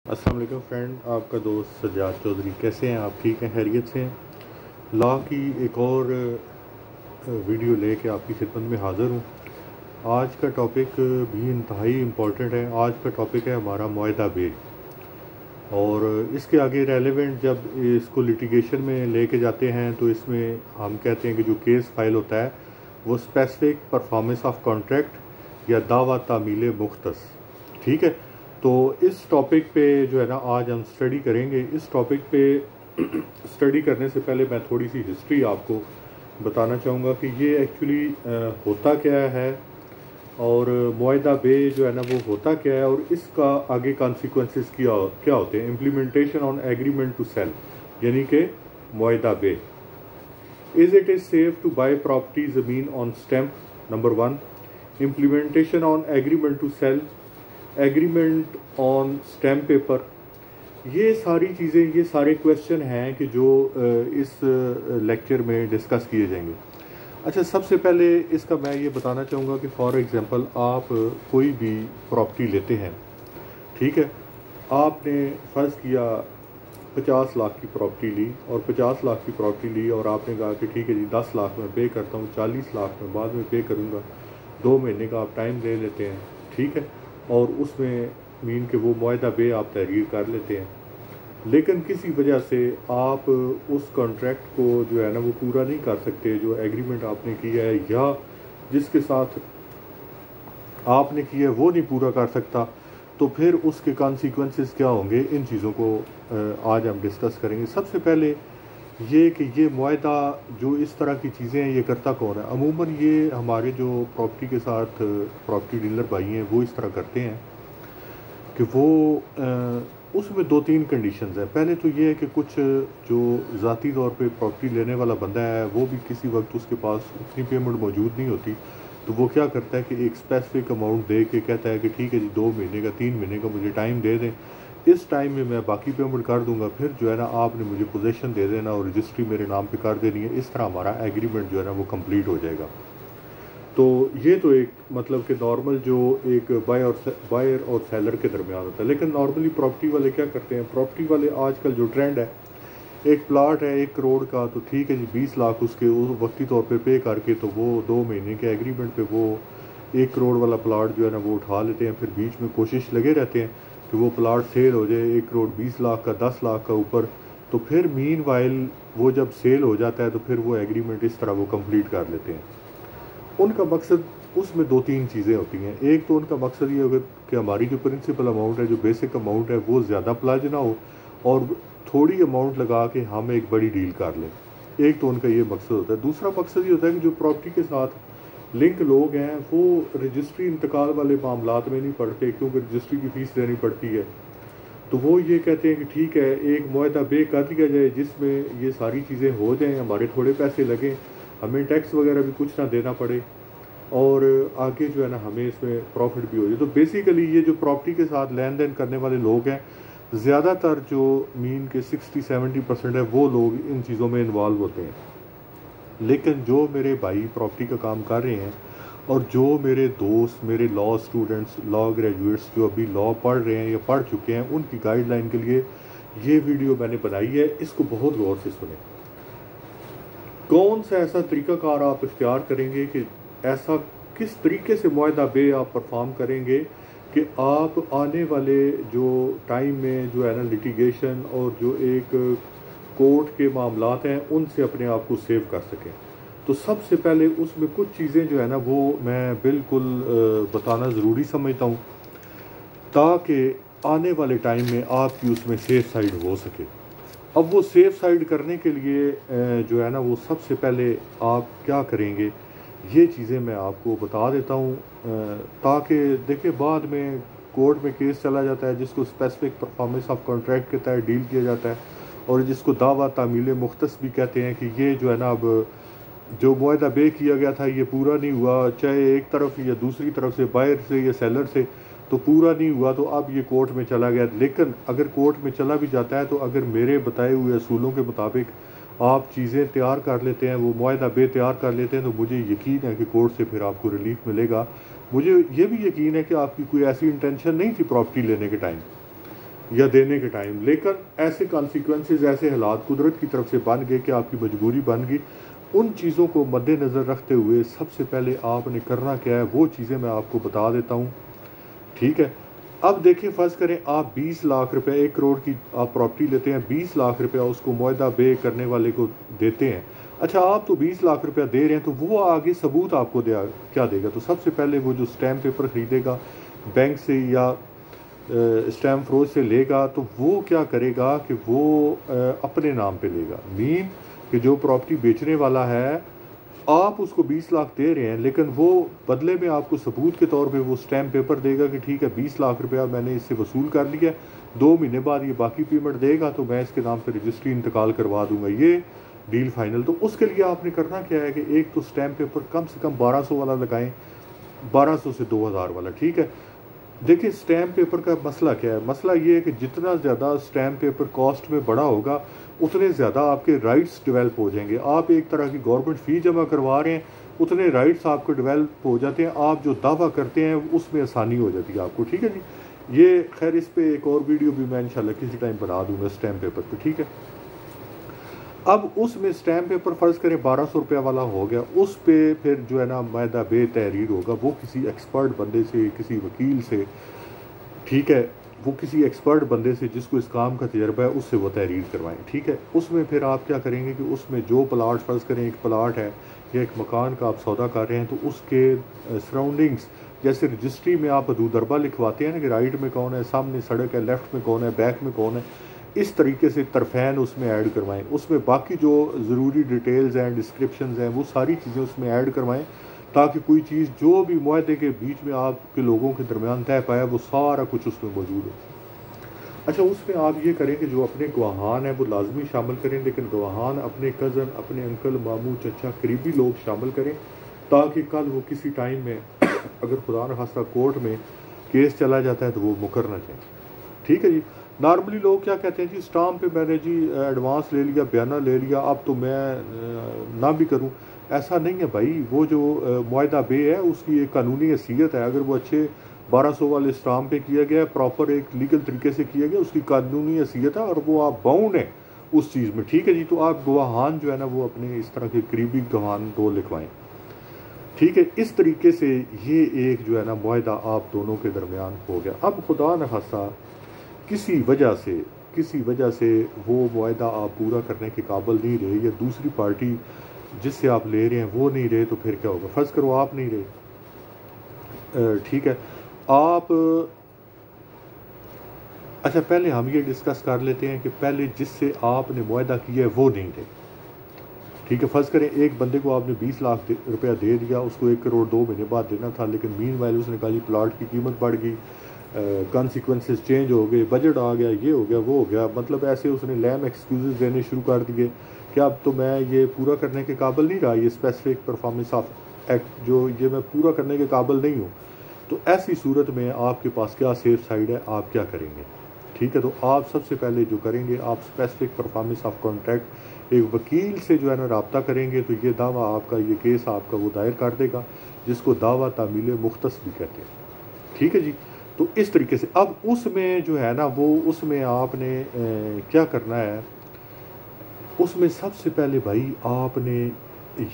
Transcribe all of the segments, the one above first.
अस्सलाम वालेकुम फ्रेंड, आपका दोस्त सज्जाद चौधरी। कैसे हैं आप? ठीक हैं, खैरियत से हैं? लॉ की एक और वीडियो लेके आपकी खिदमत में हाज़िर हूँ। आज का टॉपिक भी इंतहाई इम्पोर्टेंट है। आज का टॉपिक है हमारा मुआहदा बे, और इसके आगे रेलेवेंट जब इसको लिटिगेशन में लेके जाते हैं तो इसमें हम कहते हैं कि जो केस फाइल होता है वो स्पेसिफिक परफॉर्मेंस ऑफ कॉन्ट्रैक्ट या दावा तामील मुख्तस। ठीक है, तो इस टॉपिक पे जो है ना आज हम स्टडी करेंगे। इस टॉपिक पे स्टडी करने से पहले मैं थोड़ी सी हिस्ट्री आपको बताना चाहूँगा कि ये एक्चुअली होता क्या है और मुआहदा बे जो है ना वो होता क्या है और इसका आगे कॉन्सिक्वेंसेस क्या होते हैं। Implementation on agreement to sell, यानी कि मुआहदा बे। Is it is safe to buy property ज़मीन on stamp, number 1। Implementation on agreement to sell, agreement on stamp paper. ये सारी चीज़ें, ये सारे क्वेश्चन हैं कि जो इस लेक्चर में डिस्कस किए जाएंगे। अच्छा, सबसे पहले इसका मैं ये बताना चाहूँगा कि फॉर एग्जांपल आप कोई भी प्रॉपर्टी लेते हैं, ठीक है। आपने फ़र्ज़ किया 50 लाख की प्रॉपर्टी ली, और 50 लाख की प्रॉपर्टी ली और आपने कहा कि ठीक है जी 10 लाख में पे करता हूँ, 40 लाख में बाद में पे करूँगा। 2 महीने का आप टाइम ले लेते हैं, ठीक है, और उसमें मीन के वो मुआहदा बे आप तहरीर कर लेते हैं। लेकिन किसी वजह से आप उस कॉन्ट्रैक्ट को जो है ना वो पूरा नहीं कर सकते, जो एग्रीमेंट आपने किया है या जिसके साथ आपने किया है वो नहीं पूरा कर सकता, तो फिर उसके कॉन्सिक्वेंसेस क्या होंगे, इन चीज़ों को आज हम डिस्कस करेंगे। सबसे पहले ये कि ये मुआहदा जो इस तरह की चीज़ें हैं ये करता कौन है। अमूमन ये हमारे जो प्रॉपर्टी के साथ प्रॉपर्टी डीलर भाई हैं वो इस तरह करते हैं कि वो उसमें 2-3 कंडीशंस हैं। पहले तो ये है कि कुछ जो ज़ाती तौर पे प्रॉपर्टी लेने वाला बंदा है वो भी किसी वक्त उसके पास उतनी पेमेंट मौजूद नहीं होती, तो वो क्या करता है कि एक स्पेसिफिक अमाउंट दे के कहता है कि ठीक है जी 2 महीने का 3 महीने का मुझे टाइम दे दें, इस टाइम में मैं बाकी पेमेंट कर दूंगा, फिर जो है ना आपने मुझे पोजीशन दे देना और रजिस्ट्री मेरे नाम पे कर देनी है। इस तरह हमारा एग्रीमेंट जो है ना वो कंप्लीट हो जाएगा। तो ये तो एक मतलब कि नॉर्मल जो एक बायर और सेलर के दरमियान होता है। लेकिन नॉर्मली प्रॉपर्टी वाले क्या करते हैं, प्रॉपर्टी वाले आजकल जो ट्रेंड है, एक प्लाट है 1 करोड़ का, तो ठीक है जी 20 लाख उसके उस वक्ती तौर पे करके तो वो 2 महीने के एग्रीमेंट पे वो 1 करोड़ वाला प्लाट जो है ना वो उठा लेते हैं। फिर बीच में कोशिश लगे रहते हैं कि वो प्लाट सेल हो जाए 1 करोड़ 20 लाख का, 10 लाख का ऊपर, तो फिर मीन वाइल वो जब सेल हो जाता है तो फिर वो एग्रीमेंट इस तरह वो कंप्लीट कर लेते हैं। उनका मकसद उसमें 2-3 चीज़ें होती हैं। एक तो उनका मकसद ये होगा कि हमारी जो प्रिंसिपल अमाउंट है, जो बेसिक अमाउंट है, वो ज़्यादा प्लाज ना हो और थोड़ी अमाउंट लगा के हम एक बड़ी डील कर लें। एक तो उनका ये मकसद होता है। दूसरा मकसद ये होता है कि जो प्रॉपर्टी के साथ लिंक लोग हैं वो रजिस्ट्री इंतकाल वाले मामलात में नहीं पड़ते, क्योंकि रजिस्ट्री की फ़ीस देनी पड़ती है। तो वो ये कहते हैं कि ठीक है एक मुआहदा बे कर दिया जाए जिसमें ये सारी चीज़ें हो जाएं, हमारे थोड़े पैसे लगें, हमें टैक्स वगैरह भी कुछ ना देना पड़े, और आगे जो है ना हमें इसमें प्रॉफिट भी हो जाए। तो बेसिकली ये जो प्रॉपर्टी के साथ लेन देन करने वाले लोग हैं, ज़्यादातर जो मीन के 60-70% है वो लोग इन चीज़ों में इन्वॉल्व होते हैं। लेकिन जो मेरे भाई प्रॉपर्टी का काम कर रहे हैं और जो मेरे दोस्त, मेरे लॉ स्टूडेंट्स, लॉ ग्रेजुएट्स जो अभी लॉ पढ़ रहे हैं या पढ़ चुके हैं, उनकी गाइडलाइन के लिए ये वीडियो मैंने बनाई है। इसको बहुत गौर से सुने। कौन सा ऐसा तरीक़ाकार आप इख्तियार करेंगे कि ऐसा किस तरीके से मुआहदा बे आप परफॉर्म करेंगे कि आप आने वाले जो टाइम में जो है ना लिटिगेशन और जो एक कोर्ट के मामलात हैं उनसे अपने आप को सेव कर सकें। तो सबसे पहले उसमें कुछ चीज़ें जो है ना वो मैं बिल्कुल बताना ज़रूरी समझता हूँ, ताकि आने वाले टाइम में आपकी उसमें सेफ साइड हो सके। अब वो सेफ साइड करने के लिए जो है ना वो सबसे पहले आप क्या करेंगे, ये चीज़ें मैं आपको बता देता हूँ, ताकि देखिए बाद में कोर्ट में केस चला जाता है जिसको स्पेसिफिक परफॉर्मेंस ऑफ कॉन्ट्रैक्ट के तहत डील किया जाता है, और जिसको दावा तामील मुख्तस भी कहते हैं कि ये जो है ना अब जो मुआहदा बे किया गया था ये पूरा नहीं हुआ, चाहे एक तरफ या दूसरी तरफ से, बायर से या सेलर से, तो पूरा नहीं हुआ, तो अब ये कोर्ट में चला गया। लेकिन अगर कोर्ट में चला भी जाता है तो अगर मेरे बताए हुए असूलों के मुताबिक आप चीज़ें तैयार कर लेते हैं, वो मुआहदा बे तैयार कर लेते हैं, तो मुझे यकीन है कि कोर्ट से फिर आपको रिलीफ मिलेगा। मुझे ये भी यकीन है कि आपकी कोई ऐसी इंटेंशन नहीं थी प्रॉपर्टी लेने के टाइम, या देने के टाइम। लेकिन ऐसे कॉन्सिक्वेंसेस, ऐसे हालात कुदरत की तरफ से बन गए कि आपकी मजबूरी बन गई। उन चीज़ों को मद्देनज़र रखते हुए सबसे पहले आपने करना क्या है, वो चीज़ें मैं आपको बता देता हूँ। ठीक है, अब देखिए, फ़र्ज़ करें आप 20 लाख रुपए, 1 करोड़ की आप प्रॉपर्टी लेते हैं, 20 लाख रुपया उसको मुआहदा बे करने वाले को देते हैं। अच्छा, आप तो 20 लाख रुपया दे रहे हैं, तो वो आगे सबूत आपको क्या देगा? तो सबसे पहले वो जो स्टैम्प पेपर ख़रीदेगा बैंक से या स्टैम्प फरोश से लेगा, तो वो क्या करेगा कि वो अपने नाम पे लेगा। मीन कि जो प्रॉपर्टी बेचने वाला है, आप उसको 20 लाख दे रहे हैं, लेकिन वो बदले में आपको सबूत के तौर पे वो स्टैम्प पेपर देगा कि ठीक है, 20 लाख रुपया मैंने इससे वसूल कर लिया, 2 महीने बाद ये बाकी पेमेंट देगा तो मैं इसके नाम पे रजिस्ट्री इंतकाल करवा दूंगा, ये डील फाइनल। तो उसके लिए आपने करना क्या है कि एक तो स्टैम्प पेपर कम से कम 1200 वाला लगाएं, 1200 से 2000 वाला। ठीक है, देखिए स्टैम्प पेपर का मसला क्या है, मसला ये है कि जितना ज़्यादा स्टैम्प पेपर कॉस्ट में बड़ा होगा, उतने ज़्यादा आपके राइट्स डेवलप हो जाएंगे। आप एक तरह की गवर्नमेंट फ़ी जमा करवा रहे हैं, उतने राइट्स आपको डेवलप हो जाते हैं, आप जो दावा करते हैं उसमें आसानी हो जाती है आपको। ठीक है जी, ये खैर इस पे एक और वीडियो भी मैं इंशाल्लाह किसी टाइम बना दूंगा स्टैम्प पेपर पे। ठीक है, अब उसमें स्टैम्प पेपर फ़र्ज़ करें 1200 रुपया वाला हो गया, उस पे फिर जो है ना मुआहदा बे तहरीर होगा, वो किसी एक्सपर्ट बंदे से, किसी वकील से, ठीक है, वो किसी एक्सपर्ट बंदे से जिसको इस काम का तजर्बा है, उससे वो तहरीर करवाएं। ठीक है, उसमें फिर आप क्या करेंगे कि उसमें जो प्लाट, फ़र्ज़ करें एक प्लाट है या एक मकान का आप सौदा कर रहे हैं, तो उसके सराउंडिंग्स, जैसे रजिस्ट्री में आप हदूदरबा लिखवाते हैं ना कि राइट में कौन है, सामने सड़क है, लेफ़्ट में कौन है, बैक में कौन है, इस तरीके से तरफैन उसमें ऐड करवाएं। उसमें बाकी जो ज़रूरी डिटेल्स हैं, डिस्क्रिप्शंस हैं, वो सारी चीज़ें उसमें ऐड करवाएं, ताकि कोई चीज़ जो भी मुआहदे के बीच में आपके लोगों के दरमियान तय पाया, वो सारा कुछ उसमें मौजूद हो। अच्छा, उसमें आप ये करें कि जो अपने गवाहान हैं वो लाजमी शामिल करें, लेकिन गवाहान अपने कज़न, अपने अंकल, मामू, चचा, करीबी लोग शामिल करें, ताकि कल वो किसी टाइम में अगर खुदा न खास्ता कोर्ट में केस चला जाता है तो वो मुकर ना जाए। ठीक है जी, नॉर्मली लोग क्या कहते हैं जी, स्टाम्प पे मैंने जी एडवांस ले लिया, बयाना ले लिया, अब तो मैं ना भी करूं। ऐसा नहीं है भाई, वो जो मुआहदा बे है उसकी एक कानूनी हैसियत है। अगर वो अच्छे 1200 वाले स्टाम्प पे किया गया, प्रॉपर एक लीगल तरीके से किया गया, उसकी कानूनी हैसियत है और वो आप बाउंड है उस चीज़ में। ठीक है जी, तो आप गवाहान जो है ना वो अपने इस तरह के करीबी गवाहान दो लिखवाएं। ठीक है, इस तरीके से ये एक जो है ना मुआहदा आप दोनों के दरमियान हो गया। अब खुदा न खास्ता किसी वजह से वो मुआहदा आप पूरा करने के काबिल नहीं रहे, या दूसरी पार्टी जिससे आप ले रहे हैं वो नहीं रहे, तो फिर क्या होगा? फ़र्ज़ करो आप नहीं रहे, ठीक है, आप, अच्छा पहले हम ये डिस्कस कर लेते हैं कि पहले जिससे आपने मुआहदा किया है वो नहीं रहे। ठीक है, फ़र्ज़ करें एक बंदे को आपने 20 लाख रुपया दे दिया, उसको 1 करोड़ 2 महीने बाद देना था, लेकिन मीनवाइल उसने कहा जी प्लाट की कीमत बढ़ गई, कॉन्सिक्वेंसेस चेंज हो गए, बजट आ गया, ये हो गया, वो हो गया, मतलब ऐसे उसने लैम एक्सक्यूज़ देने शुरू कर दिए कि अब तो मैं ये पूरा करने के काबिल नहीं रहा, ये स्पेसिफिक परफॉर्मेंस ऑफ एक्ट जो ये मैं पूरा करने के काबिल नहीं हूँ। तो ऐसी सूरत में आपके पास क्या सेफ साइड है, आप क्या करेंगे? ठीक है, तो आप सबसे पहले जो करेंगे, आप स्पेसिफिक परफॉर्मेंस ऑफ कॉन्ट्रैक्ट एक वकील से जो है ना रब्ता करेंगे, तो ये दावा आपका, ये केस आपका वो दायर कर देगा, जिसको दावा तामील मुख्तस भी कहते हैं। ठीक है जी, तो इस तरीके से अब उसमें जो है ना वो उसमें आपने क्या करना है, उसमें सबसे पहले भाई आपने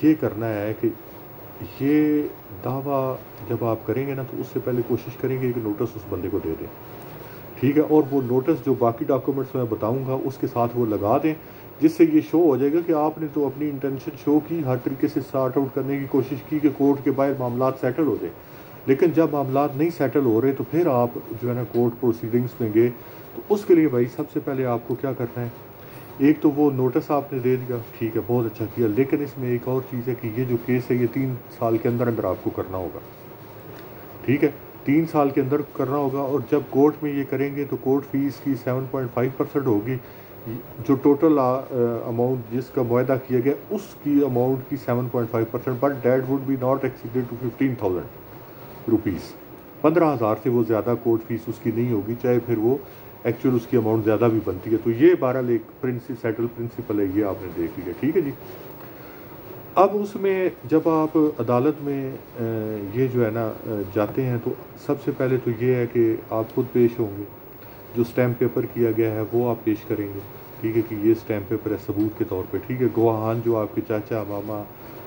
ये करना है कि ये दावा जब आप करेंगे ना, तो उससे पहले कोशिश करेंगे कि नोटिस उस बंदे को दे दें। ठीक है, और वो नोटिस जो बाकी डॉक्यूमेंट्स मैं बताऊंगा उसके साथ वो लगा दें, जिससे ये शो हो जाएगा कि आपने तो अपनी इंटेंशन शो की, हर तरीके से सॉर्ट आउट करने की कोशिश की कि कोर्ट के बाहर मामला सेटल हो जाए। लेकिन जब मामला नहीं सेटल हो रहे, तो फिर आप जो है ना कोर्ट प्रोसीडिंग्स में गए, तो उसके लिए भाई सबसे पहले आपको क्या करना है, एक तो वो नोटिस आपने दे दिया, ठीक है, बहुत अच्छा किया, लेकिन इसमें एक और चीज़ है कि ये जो केस है ये 3 साल के अंदर अंदर आपको करना होगा। ठीक है, 3 साल के अंदर करना होगा, और जब कोर्ट में ये करेंगे तो कोर्ट फीस की 7.5% होगी, जो टोटल अमाउंट जिसका मुआहदा किया गया उसकी अमाउंट की 7.5%, but that would be not exceeded to 15,000 rupees. 15,000 से वो ज़्यादा कोर्ट फीस उसकी नहीं होगी, चाहे फिर वो एक्चुअल उसकी अमाउंट ज़्यादा भी बनती है। तो ये 12 एक सेटल प्रिंसिपल है, ये आपने देख लिया। ठीक है जी, अब उसमें जब आप अदालत में ये जो है ना जाते हैं, तो सबसे पहले तो ये है कि आप खुद पेश होंगे। जो स्टैम्प पेपर किया गया है वो आप पेश करेंगे, ठीक है, कि ये स्टैम्प पेपर है सबूत के तौर पे, ठीक है। गवाहान जो आपके चाचा मामा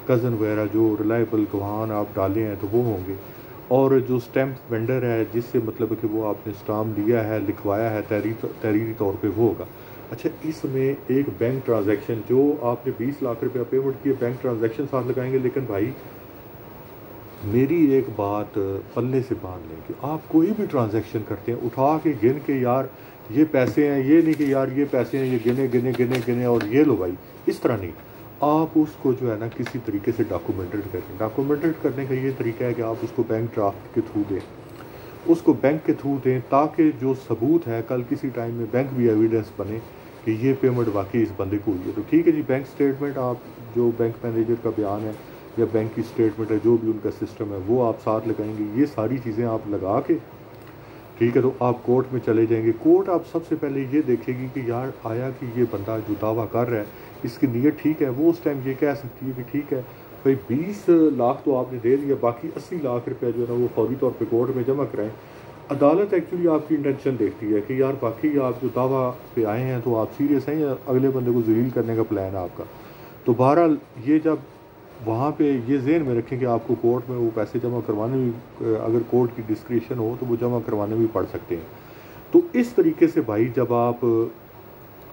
कज़न वगैरह जो रिलायबल गवाहान आप डाले हैं तो वो होंगे। और जो स्टैम्प वेंडर है जिससे मतलब कि वो आपने स्टाम्प लिया है, लिखवाया है तहरीरी तौर पे, वो होगा। अच्छा, इसमें एक बैंक ट्रांजैक्शन जो आपने 20 लाख रुपया पेमेंट किए, बैंक ट्रांजैक्शन साथ लगाएंगे। लेकिन भाई मेरी एक बात पल्ले से बांध लें कि आप कोई भी ट्रांजैक्शन करते हैं उठा के गिन के यार ये पैसे हैं, ये नहीं कि यार ये पैसे हैं, ये गिने गिने गिने गिने और ये लो भाई, इस तरह नहीं। आप उसको जो है ना किसी तरीके से डॉक्यूमेंटेड करें। डॉक्यूमेंटेड करने का ये तरीका है कि आप उसको बैंक ड्राफ्ट के थ्रू दें, उसको बैंक के थ्रू दें, ताकि जो सबूत है कल किसी टाइम में बैंक भी एविडेंस बने कि ये पेमेंट वाकई इस बंदे को हुई है। तो ठीक है जी, बैंक स्टेटमेंट आप जो बैंक मैनेजर का बयान है या बैंक की स्टेटमेंट है, जो भी उनका सिस्टम है वो आप साथ लगाएंगे। ये सारी चीज़ें आप लगा के, ठीक है, तो आप कोर्ट में चले जाएंगे। कोर्ट आप सबसे पहले ये देखेगी कि यार आया कि ये बंदा जो दावा कर रहा है इसकी नीयत ठीक है। वो उस टाइम ये कह सकती है कि ठीक है भाई 20 लाख तो आपने दे दिया, बाकी 80 लाख रुपया जो है ना वो फौरी तौर पे कोर्ट में जमा कराएं। अदालत एक्चुअली आपकी इंटेंशन देखती है कि यार बाकी आप जो दावा पे आए हैं तो आप सीरियस हैं या अगले बंदे को जलील करने का प्लान है आपका। तो बहरहाल ये जब वहाँ पे ये ज़हन में रखें कि आपको कोर्ट में वो पैसे जमा करवाने भी, अगर कोर्ट की डिस्क्रिशन हो तो वो जमा करवाने भी पड़ सकते हैं। तो इस तरीके से भाई जब आप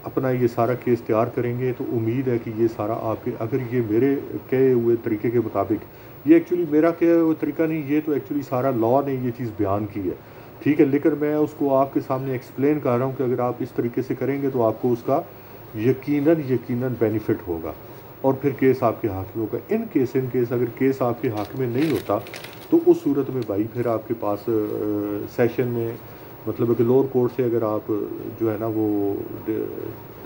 अपना ये सारा केस तैयार करेंगे तो उम्मीद है कि ये सारा आपके, अगर ये मेरे कहे हुए तरीके के मुताबिक, ये एक्चुअली मेरा कहा हुआ तरीका नहीं, ये तो एक्चुअली सारा लॉ ने ये चीज़ बयान की है, ठीक है। लेकिन मैं उसको आपके सामने एक्सप्लेन कर रहा हूँ कि अगर आप इस तरीके से करेंगे तो आपको उसका यकीनन बेनिफिट होगा और फिर केस आपके हक में होगा। इन केस अगर केस आपके हक में नहीं होता तो उस सूरत में भाई फिर आपके पास सेशन में, मतलब कि लोअर कोर्ट से अगर आप जो है ना वो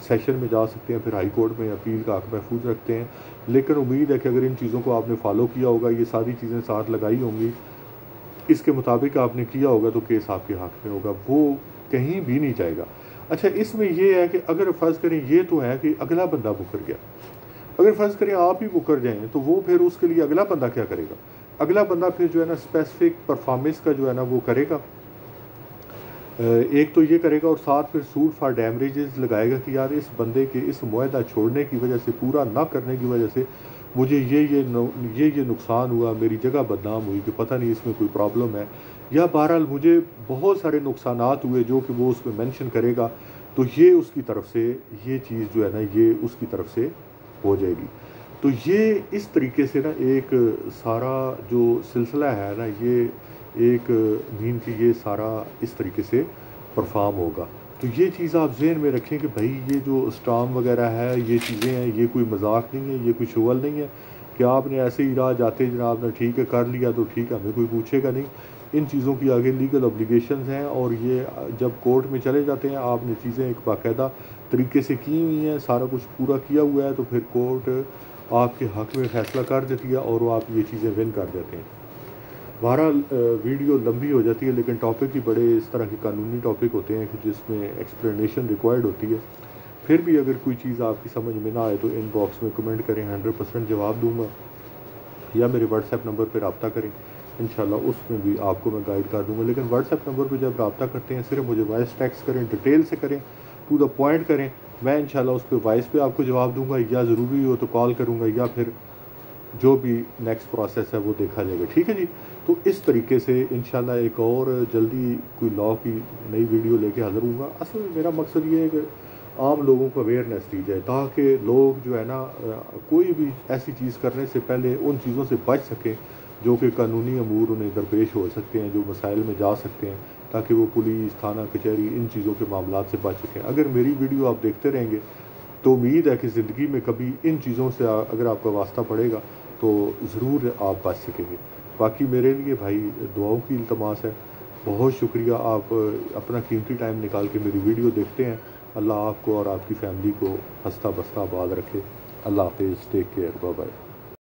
सेशन में जा सकते हैं, फिर हाई कोर्ट में अपील का हक महफूज रखते हैं। लेकिन उम्मीद है कि अगर इन चीज़ों को आपने फॉलो किया होगा, ये सारी चीज़ें साथ लगाई होंगी, इसके मुताबिक आपने किया होगा तो केस आपके हक में होगा, वो कहीं भी नहीं जाएगा। अच्छा, इसमें यह है कि अगर फ़र्ज़ करें ये तो है कि अगला बंदा मुकर गया, अगर फ़र्ज़ करें आप ही मुकर जाएँ तो वो फिर उसके लिए अगला बंदा क्या करेगा? अगला बंदा फिर जो है ना स्पेसिफिक परफॉर्मेंस का जो है ना वो करेगा, एक तो ये करेगा और साथ फिर सूट फॉर डैमरेजेस लगाएगा कि यार इस बंदे के इस मुआहदा छोड़ने की वजह से, पूरा ना करने की वजह से मुझे ये नुकसान हुआ, मेरी जगह बदनाम हुई कि पता नहीं इसमें कोई प्रॉब्लम है, या बहरहाल मुझे बहुत सारे नुकसानात हुए जो कि वो उसमें मेंशन करेगा। तो ये उसकी तरफ से ये चीज़ जो है ना ये उसकी तरफ से हो जाएगी। तो ये इस तरीके से ना एक सारा जो सिलसिला है ना ये एक मीन कि ये सारा इस तरीके से परफॉर्म होगा। तो ये चीज़ आप जहन में रखें कि भाई ये जो स्टाम वगैरह है, ये चीज़ें हैं, ये कोई मजाक नहीं है, ये कोई शुगल नहीं है कि आपने ऐसे ही राह जाते जनाब ने ठीक है कर लिया तो ठीक है, हमें कोई पूछेगा नहीं। इन चीज़ों की आगे लीगल ऑब्लिगेशंस हैं और ये जब कोर्ट में चले जाते हैं आपने चीज़ें एक बाकायदा तरीके से की हुई हैं, सारा कुछ पूरा किया हुआ है, तो फिर कोर्ट आपके हक़ में फ़ैसला कर देती है और वो आप ये चीज़ें विन कर देते हैं। बहरहाल वीडियो लंबी हो जाती है लेकिन टॉपिक ही बड़े इस तरह के कानूनी टॉपिक होते हैं कि जिसमें एक्सप्लेनेशन रिक्वायर्ड होती है। फिर भी अगर कोई चीज़ आपकी समझ में ना आए तो इनबॉक्स में कमेंट करें, 100% जवाब दूंगा, या मेरे व्हाट्सएप नंबर पर रब्ता करें, इंशाल्लाह उसमें भी आपको मैं गाइड कर दूंगा। लेकिन व्हाट्सएप नंबर पर जब रब्ता करते हैं सिर्फ मुझे वॉइस टेक्स्ट करें, डिटेल से करें, टू द पॉइंट करें, मैं इंशाल्लाह उस पर वॉइस पे आपको जवाब दूंगा, या ज़रूरी हो तो कॉल करूंगा, या फिर जो भी नेक्स्ट प्रोसेस है वो देखा जाएगा, ठीक है जी। तो इस तरीके से इंशाल्लाह एक और जल्दी कोई लॉ की नई वीडियो लेके हाज़िर हूँगा। असल में मेरा मकसद ये है कि आम लोगों को अवेयरनेस दी जाए ताकि लोग जो है ना कोई भी ऐसी चीज़ करने से पहले उन चीज़ों से बच सकें जो कि कानूनी अमूर उन्हें दरपेश हो सकते हैं, जो मसाइल में जा सकते हैं, ताकि वो पुलिस, थाना, कचहरी इन चीज़ों के मामला से बच सकें। अगर मेरी वीडियो आप देखते रहेंगे तो उम्मीद है कि ज़िंदगी में कभी इन चीज़ों से अगर आपका वास्ता पड़ेगा तो ज़रूर आप बच सकेंगे। बाकी मेरे लिए भाई दुआओं की इल्तमास है। बहुत शुक्रिया, आप अपना कीमती टाइम निकाल के मेरी वीडियो देखते हैं। अल्लाह आपको और आपकी फ़ैमिली को हंसता बसता आबाद रखे। अल्लाह हाफ़िज़, टेक केयर, बाय बाय।